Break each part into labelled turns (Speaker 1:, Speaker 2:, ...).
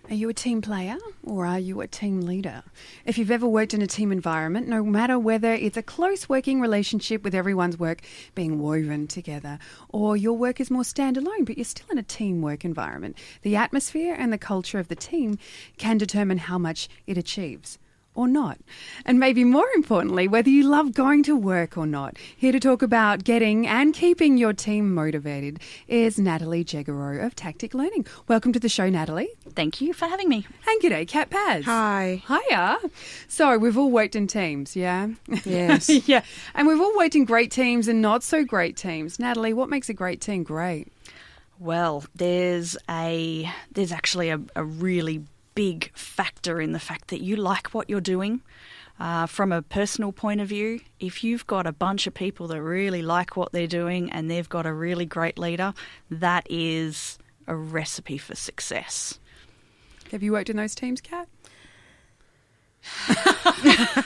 Speaker 1: Are you a team player or are you a team leader? If you've ever worked in a team environment, no matter whether it's a close working relationship with everyone's work being woven together or your work is more standalone but you're still in a teamwork environment, the atmosphere and the culture of the team can determine how much it achieves. Or not. And maybe more importantly, whether you love going to work or not. Here to talk about getting and keeping your team motivated is Natalie Jegorow of Tactic Learning. Welcome to the show, Natalie.
Speaker 2: Thank you for having me.
Speaker 1: And g'day, Kat Paz.
Speaker 3: Hi.
Speaker 1: Hiya. So we've all worked in teams, yeah?
Speaker 3: Yes.
Speaker 1: Yeah. And we've all worked in great teams and not so great teams. Natalie, what makes a great team great?
Speaker 2: Well, there's actually a really big factor in the fact that you like what you're doing. From a personal point of view, if you've got a bunch of people that really like what they're doing and they've got a really great leader, that is a recipe for success.
Speaker 1: Have you worked in those teams, Kat?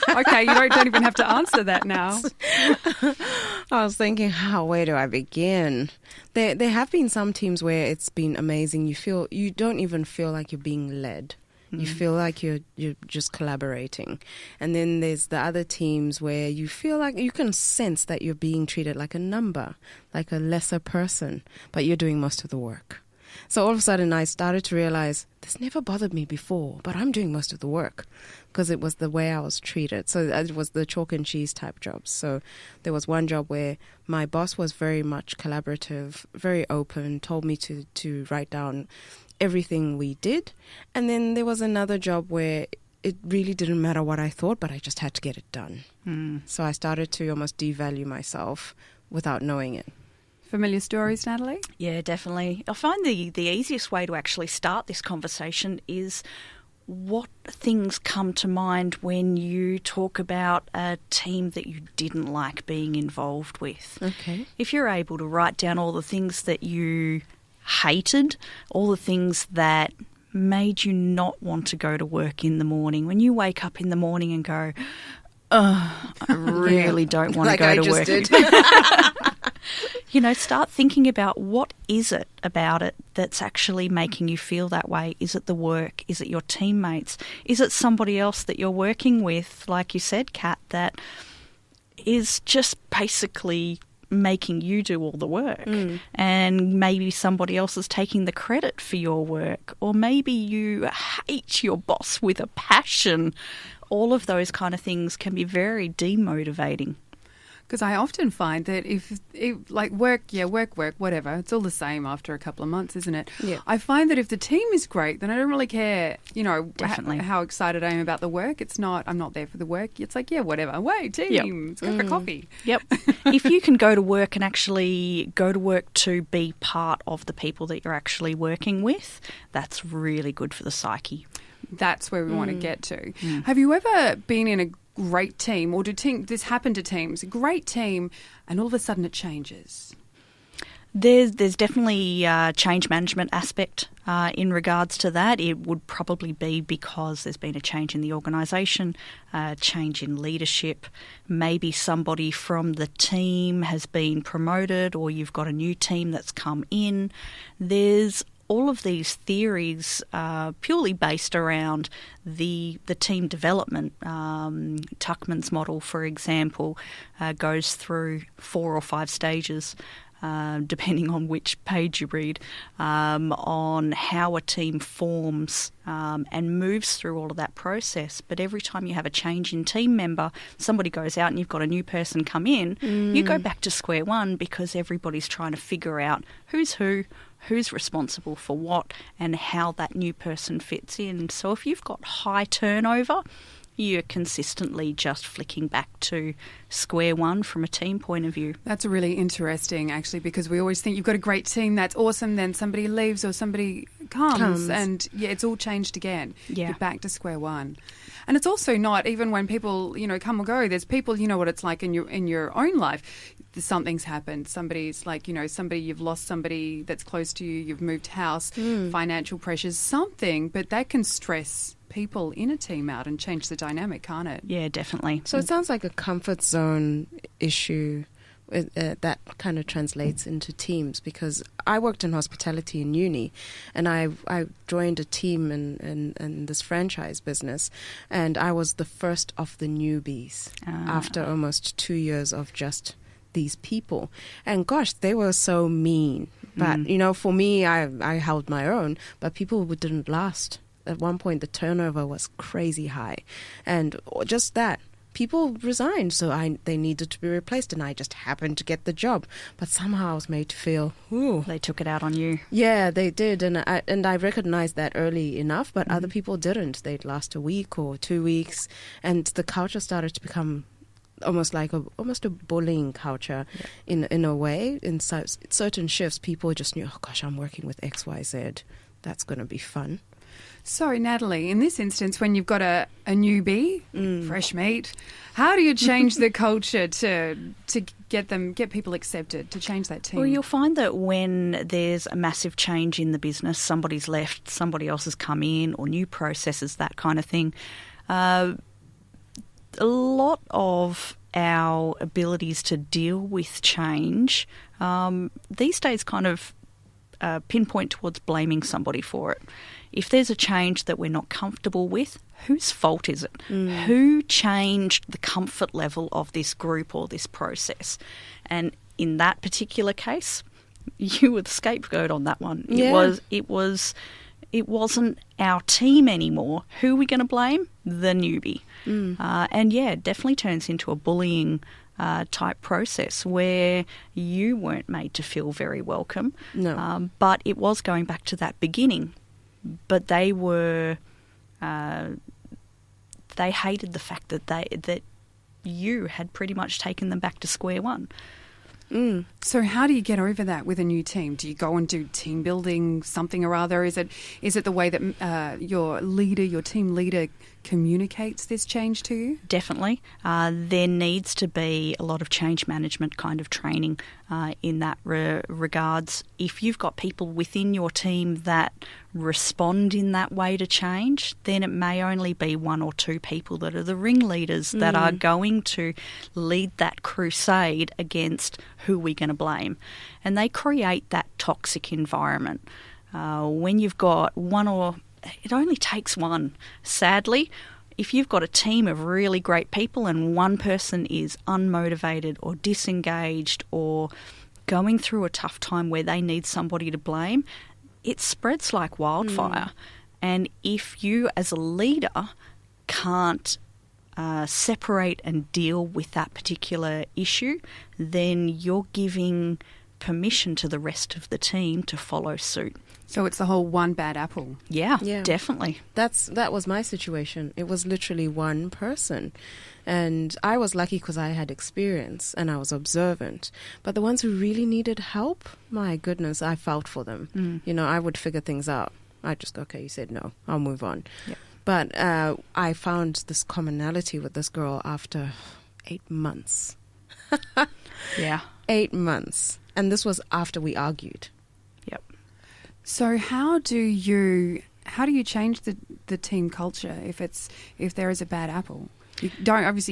Speaker 1: Okay, you don't even have to answer that now.
Speaker 3: I was thinking, where do I begin? There have been some teams where it's been amazing. You don't even feel like you're being led. You feel like you're just collaborating. And then there's the other teams where you feel like you can sense that you're being treated like a number, like a lesser person, but you're doing most of the work. So all of a sudden I started to realize this never bothered me before, but I'm doing most of the work because it was the way I was treated. So it was the chalk and cheese type jobs. So there was one job where my boss was very much collaborative, very open, told me to write down everything we did. And then there was another job where it really didn't matter what I thought, but I just had to get it done. So I started to almost devalue myself without knowing it.
Speaker 1: Familiar stories, Natalie?
Speaker 2: Yeah, definitely. I find the easiest way to actually start this conversation is what things come to mind when you talk about a team that you didn't like being involved with.
Speaker 3: Okay.
Speaker 2: If you're able to write down all the things that you hated, all the things that made you not want to go to work in the morning, when you wake up in the morning and go, I really don't want to go to work.
Speaker 3: Did.
Speaker 2: Start thinking about what is it about it that's actually making you feel that way. Is it the work? Is it your teammates? Is it somebody else that you're working with, like you said, Kat, that is just basically making you do all the work, and maybe somebody else is taking the credit for your work, or maybe you hate your boss with a passion. All of those kind of things can be very demotivating.
Speaker 1: Because I often find that if like work, whatever, it's all the same after a couple of months, isn't it?
Speaker 3: Yeah.
Speaker 1: I find that if the team is great, then I don't really care,
Speaker 2: Definitely.
Speaker 1: how excited I am about the work. I'm not there for the work. It's like, whatever. Wait, team, let's go for coffee.
Speaker 2: Yep. If you can go to work and actually go to work to be part of the people that you're actually working with, that's really good for the psyche.
Speaker 1: That's where we want to get to. Have you ever been in a great team, or this happen to teams, a great team, and all of a sudden it changes?
Speaker 2: There's definitely a change management aspect in regards to that. It would probably be because there's been a change in the organisation, a change in leadership. Maybe somebody from the team has been promoted, or you've got a new team that's come in. There's all of these theories purely based around the team development. Tuckman's model, for example, goes through 4 or 5 stages, depending on which page you read, on how a team forms and moves through all of that process. But every time you have a change in team member, somebody goes out and you've got a new person come in, you go back to square one because everybody's trying to figure out who's who's responsible for what, and how that new person fits in. So if you've got high turnover, you're consistently just flicking back to square one from a team point of view.
Speaker 1: That's really interesting, actually, because we always think you've got a great team, that's awesome, then somebody leaves or somebody comes. And it's all changed again.
Speaker 2: Yeah.
Speaker 1: You're back to square one. And it's also not, even when people, come or go, there's people, what it's like in your own life. Something's happened. Somebody's like, you've lost somebody that's close to you, you've moved house, financial pressures, something, but that can stress people in a team out and change the dynamic, can't it?
Speaker 2: Yeah, definitely.
Speaker 3: So it sounds like a comfort zone issue that kind of translates into teams, because I worked in hospitality in uni, and I joined a team in this franchise business, and I was the first of the newbies after almost 2 years of just these people. And gosh, they were so mean. But, for me, I held my own, but people didn't last. At one point, the turnover was crazy high. And just that, people resigned, so they needed to be replaced, and I just happened to get the job. But somehow I was made to feel, ooh.
Speaker 2: They took it out on you.
Speaker 3: Yeah, they did, and I recognized that early enough, but other people didn't. They'd last a week or 2 weeks, and the culture started to become almost a bullying culture in a way. In certain shifts, people just knew, oh gosh, I'm working with XYZ. That's going to be fun.
Speaker 1: So, Natalie, in this instance, when you've got a newbie, fresh meat, how do you change the culture to get people accepted, to change that team?
Speaker 2: Well, you'll find that when there's a massive change in the business, somebody's left, somebody else has come in, or new processes, that kind of thing, a lot of our abilities to deal with change these days kind of pinpoint towards blaming somebody for it. If there's a change that we're not comfortable with, whose fault is it? Who changed the comfort level of this group or this process? And in that particular case, you were the scapegoat on that one.
Speaker 3: Yeah.
Speaker 2: It wasn't our team anymore. Who are we going to blame? The newbie. And it definitely turns into a bullying type process where you weren't made to feel very welcome.
Speaker 3: No.
Speaker 2: But it was going back to that beginning. But they were, they hated the fact that you had pretty much taken them back to square one.
Speaker 1: So how do you get over that with a new team? Do you go and do team building, something or other? Is it the way that your team leader communicates this change to you?
Speaker 2: Definitely. There needs to be a lot of change management kind of training in that regards. If you've got people within your team that respond in that way to change, then it may only be one or two people that are the ringleaders that are going to lead that crusade against who we're going to blame. And they create that toxic environment. When you've got it only takes one. Sadly, if you've got a team of really great people and one person is unmotivated or disengaged or going through a tough time where they need somebody to blame, it spreads like wildfire. And if you as a leader can't separate and deal with that particular issue, then you're giving permission to the rest of the team to follow suit.
Speaker 1: So it's the whole one bad apple.
Speaker 2: Yeah, definitely.
Speaker 3: That was my situation. It was literally one person. And I was lucky because I had experience and I was observant. But the ones who really needed help, my goodness, I felt for them. I would figure things out. I'd just go, okay, you said no, I'll move on. Yeah. But I found this commonality with this girl after 8 months. 8 months. And this was after we argued.
Speaker 2: Yep.
Speaker 1: So how do you change the team culture if there is a bad apple? You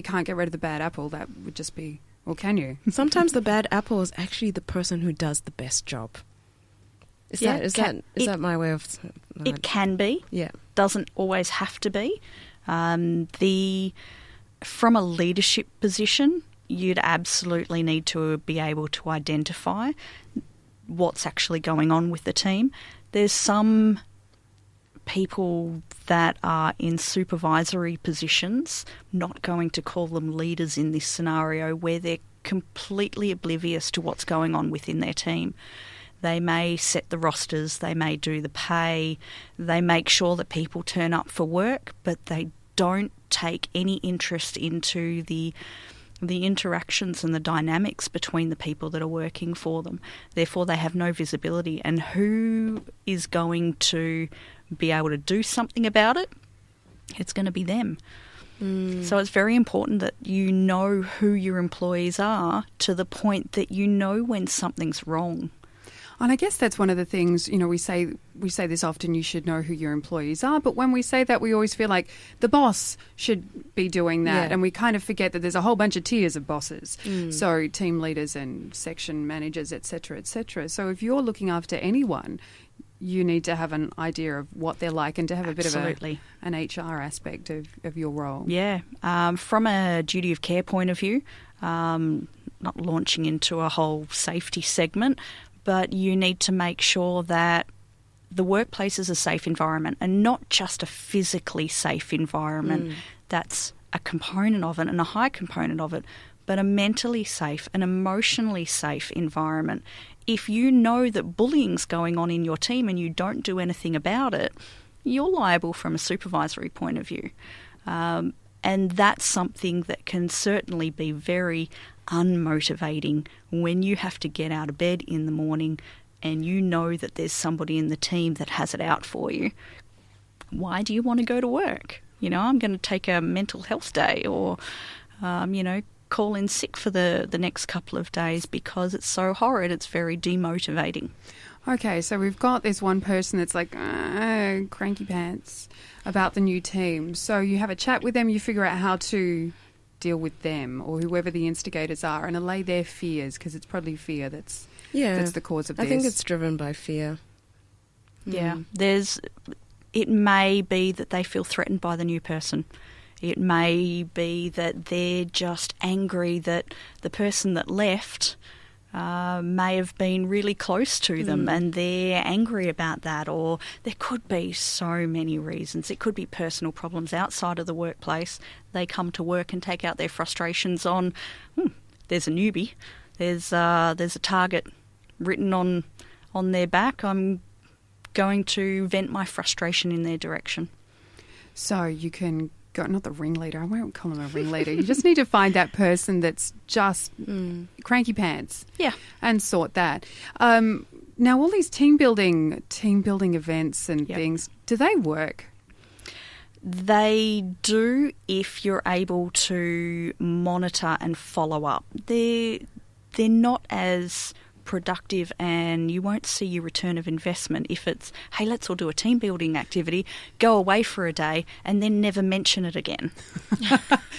Speaker 1: can't get rid of the bad apple. That would just be, or can you?
Speaker 3: Sometimes the bad apple is actually the person who does the best job. Is that my way of?
Speaker 2: It can be.
Speaker 3: Yeah.
Speaker 2: Doesn't always have to be. From a leadership position, you'd absolutely need to be able to identify what's actually going on with the team. There's some people that are in supervisory positions, not going to call them leaders in this scenario, where they're completely oblivious to what's going on within their team. They may set the rosters, they may do the pay, they make sure that people turn up for work, but they don't take any interest into the interactions and the dynamics between the people that are working for them. Therefore, they have no visibility. And who is going to be able to do something about it? It's going to be them. So it's very important that you know who your employees are to the point that you know when something's wrong.
Speaker 1: And I guess that's one of the things, we say this often, you should know who your employees are, but when we say that, we always feel like the boss should be doing that, and we kind of forget that there's a whole bunch of tiers of bosses. So team leaders and section managers, et cetera, et cetera. So if you're looking after anyone, you need to have an idea of what they're like and to have a bit of an HR aspect of your role.
Speaker 2: Yeah. From a duty of care point of view, not launching into a whole safety segment, but you need to make sure that the workplace is a safe environment and not just a physically safe environment. That's a component of it and a high component of it, but a mentally safe and emotionally safe environment. If you know that bullying's going on in your team and you don't do anything about it, you're liable from a supervisory point of view. And that's something that can certainly be very unmotivating when you have to get out of bed in the morning and you know that there's somebody in the team that has it out for you. Why do you want to go to work? I'm going to take a mental health day or, call in sick for the next couple of days because it's so horrid. It's very demotivating.
Speaker 1: Okay, so we've got this one person that's like cranky pants about the new team. So you have a chat with them, you figure out how to deal with them or whoever the instigators are and allay their fears, because it's probably fear that's the cause of this.
Speaker 3: I think it's driven by fear.
Speaker 2: Yeah, it may be that they feel threatened by the new person. It may be that they're just angry that the person that left may have been really close to them and they're angry about that, or there could be so many reasons. It could be personal problems outside of the workplace. They come to work and take out their frustrations on, there's a newbie, there's a target written on their back. I'm going to vent my frustration in their direction.
Speaker 1: So you can go, not the ringleader, I won't call him a ringleader. You just need to find that person that's just cranky pants.
Speaker 2: Yeah.
Speaker 1: And sort that. Now, all these team building events and things, do they work?
Speaker 2: They do if you're able to monitor and follow up. They're not as productive and you won't see your return of investment if it's, hey, let's all do a team building activity, go away for a day and then never mention it again.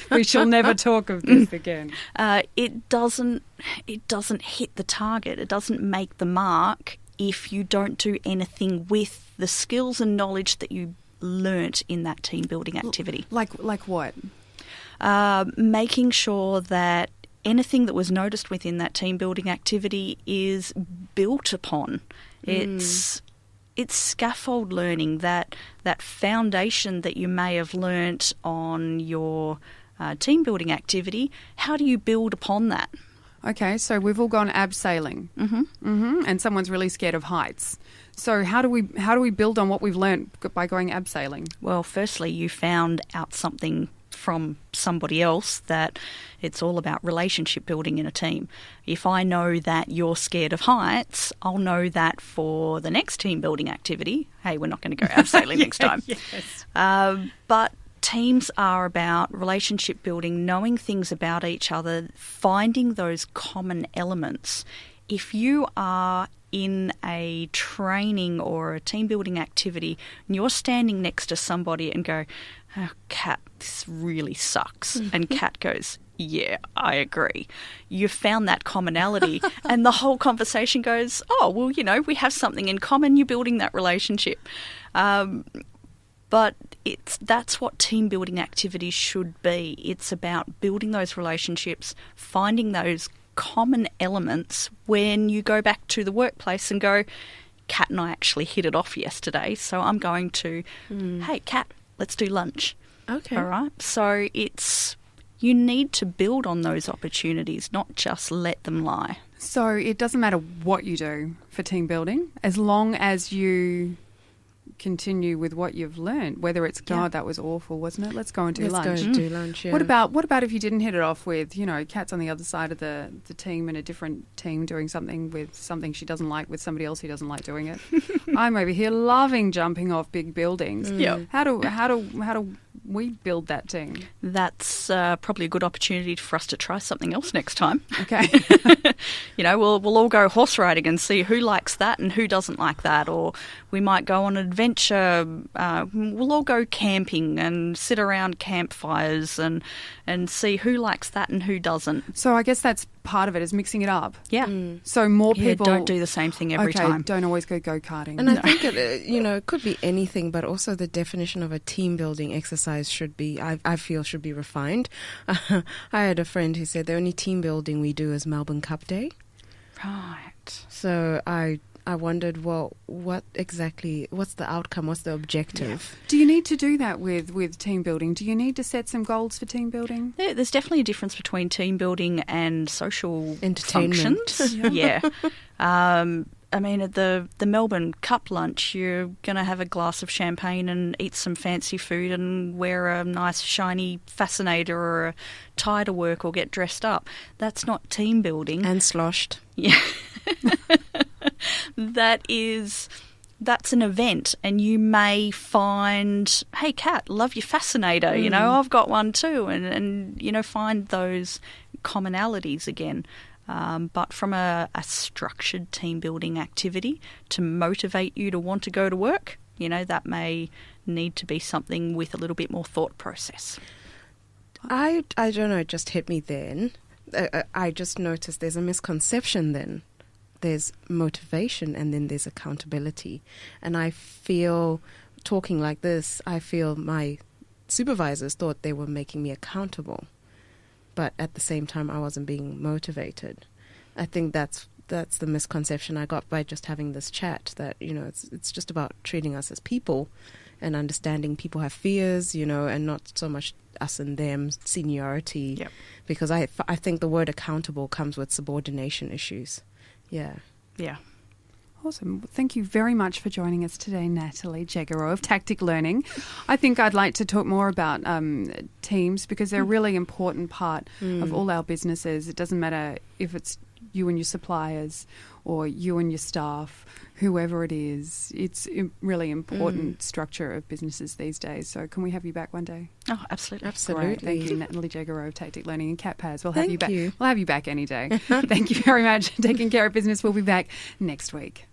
Speaker 1: We shall never talk of this again.
Speaker 2: It doesn't hit the target. It doesn't make the mark if you don't do anything with the skills and knowledge that you learnt in that team building activity.
Speaker 1: Like what?
Speaker 2: Making sure that anything that was noticed within that team building activity is built upon. It's scaffold learning, that foundation that you may have learnt on your team building activity. How do you build upon that?
Speaker 1: Okay, so we've all gone abseiling, and someone's really scared of heights. So how do we build on what we've learnt by going abseiling?
Speaker 2: Well, firstly, you found out something from somebody else that it's all about relationship building in a team. If I know that you're scared of heights, I'll know that for the next team building activity, hey, we're not going to go abseiling next time.
Speaker 1: Yes.
Speaker 2: But teams are about relationship building, knowing things about each other, finding those common elements. If you are in a training or a team building activity and you're standing next to somebody and go, oh, Kat, this really sucks. And Kat goes, yeah, I agree. You've found that commonality and the whole conversation goes, oh, well, we have something in common. You're building that relationship. But that's what team building activities should be. It's about building those relationships, finding those common elements when you go back to the workplace and go, Kat and I actually hit it off yesterday, so I'm going to, hey, Kat, let's do lunch.
Speaker 3: Okay.
Speaker 2: All right. So you need to build on those opportunities, not just let them lie.
Speaker 1: So it doesn't matter what you do for team building, as long as you continue with what you've learned, whether it's, God, that was awful, wasn't it? Let's go and do lunch.
Speaker 3: Let's go and do lunch, yeah.
Speaker 1: What about if you didn't hit it off with, Kat's on the other side of the team in a different team doing something with something she doesn't like with somebody else who doesn't like doing it? I'm over here loving jumping off big buildings.
Speaker 2: Yeah.
Speaker 1: How do we build that team?
Speaker 2: That's probably a good opportunity for us to try something else next time.
Speaker 1: Okay.
Speaker 2: We'll all go horse riding and see who likes that and who doesn't like that. Or we might go on an adventure. We'll all go camping and sit around campfires and see who likes that and who doesn't.
Speaker 1: So I guess that's part of it, is mixing it up.
Speaker 2: Yeah.
Speaker 1: So more people
Speaker 2: don't do the same thing every time.
Speaker 1: Don't always go-karting.
Speaker 3: And I think it could be anything, but also the definition of a team building exercise should be, I feel, should be refined. I had a friend who said the only team building we do is Melbourne Cup Day.
Speaker 2: Right.
Speaker 3: So I wondered, well, what's the outcome? What's the objective?
Speaker 1: Do you need to do that with team building? Do you need to set some goals for team building?
Speaker 2: There's definitely a difference between team building and social
Speaker 3: Entertainment.
Speaker 2: functions. Yeah. I mean, at the Melbourne Cup lunch, you're going to have a glass of champagne and eat some fancy food and wear a nice shiny fascinator or a tie to work or get dressed up. That's not team building.
Speaker 3: And sloshed.
Speaker 2: Yeah. That's an event, and you may find, hey, Kat, love your fascinator, I've got one too, and find those commonalities again. But from a structured team building activity to motivate you to want to go to work, that may need to be something with a little bit more thought process.
Speaker 3: I don't know, it just hit me then. I just noticed there's a misconception then. There's motivation and then there's accountability. And I feel, talking like this, I feel my supervisors thought they were making me accountable. But at the same time, I wasn't being motivated. I think that's the misconception I got by just having this chat, that, it's just about treating us as people and understanding people have fears, and not so much us and them, seniority.
Speaker 2: Yep. Because
Speaker 3: I think the word accountable comes with subordination issues. Yeah.
Speaker 2: Yeah.
Speaker 1: Awesome. Thank you very much for joining us today, Natalie Jegorow of Tactic Learning. I think I'd like to talk more about teams, because they're a really important part of all our businesses. It doesn't matter if it's you and your suppliers or you and your staff, whoever it is. It's a really important structure of businesses these days. So can we have you back one day?
Speaker 2: Oh, absolutely.
Speaker 3: Absolutely.
Speaker 1: Great. Thank you, Natalie Jegorow of Tactic Learning, and Kat Paz. We'll have
Speaker 3: Thank
Speaker 1: you back.
Speaker 3: you.
Speaker 1: We'll have you back any day. Thank you very much for taking care of business. We'll be back next week.